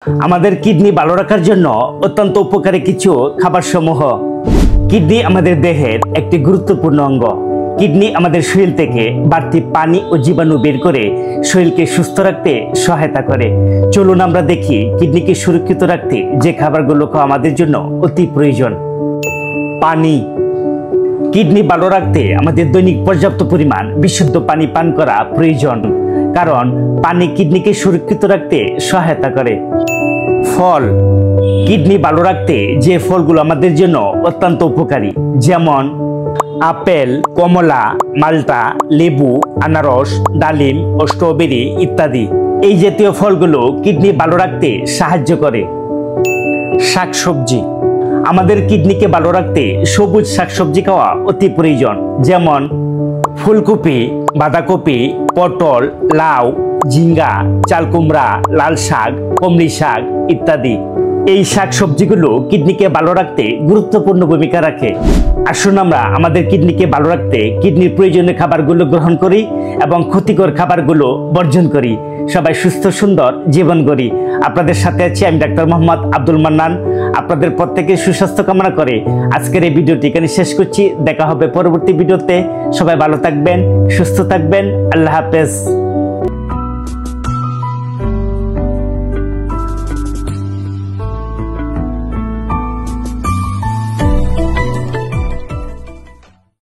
আমাদের কিডনি ভালো রাখার জন্য অত্যন্ত উপকারী কিছু খাবার সমূহ। কিডনি আমাদের দেহের একটি গুরুত্বপূর্ণ অঙ্গ। কিডনি আমাদের শরীর থেকে বাড়তি পানি ও জীবাণু বের করে শরীরকে সুস্থ রাখতে সহায়তা করে। চলুন আমরা দেখি কিডনিকে সুরক্ষিত রাখতে যে খাবারগুলো খাওয়া আমাদের জন্য অতি প্রয়োজন। পানি। কিডনি ভালো রাখতে আমাদের দৈনিক পর্যাপ্ত পরিমাণ বিশুদ্ধ পানি পান করা প্রয়োজন, কারণ পানি কিডনিকে সুরক্ষিত রাখতে সহায়তা করে। ফল। কিডনি ভালো রাখতে যে ফলগুলো আমাদের জন্য অত্যন্ত উপকারী, যেমন আপেল, কমলা, মাল্টা, লেবু, আনারস, ডালিম ও স্ট্রবেরি ইত্যাদি। এই জাতীয় ফলগুলো কিডনি ভালো রাখতে সাহায্য করে। শাকসবজি। আমাদের কিডনিকে ভালো রাখতে সবুজ শাকসবজি খাওয়া অতি প্রয়োজন, যেমন ফুলকপি, বাঁধাকপি, পটল, লাউ, ঝিঙ্গা, চালকুমড়া, লাল শাক, কমলি শাক ইত্যাদি। এই শাকসবজিগুলো কিডনিকে ভালো রাখতে গুরুত্বপূর্ণ ভূমিকা রাখে। আসুন আমরা আমাদের কিডনিকে ভালো রাখতে কিডনির প্রয়োজনীয় খাবারগুলো গ্রহণ করি এবং ক্ষতিকর খাবারগুলো বর্জন করি। সবাই সুস্থ সুন্দর জীবন গড়ি। আপনাদের সাথে আছি আমি ডাক্তার মোহাম্মদ আব্দুল মান্নান। আপনাদের প্রত্যেকের সুস্বাস্থ্য কামনা করে আজকের এই ভিডিওটি এখানে শেষ করছি। দেখা হবে পরবর্তী ভিডিওতে। সবাই ভালো থাকবেন, সুস্থ থাকবেন। আল্লাহ হাফেজ।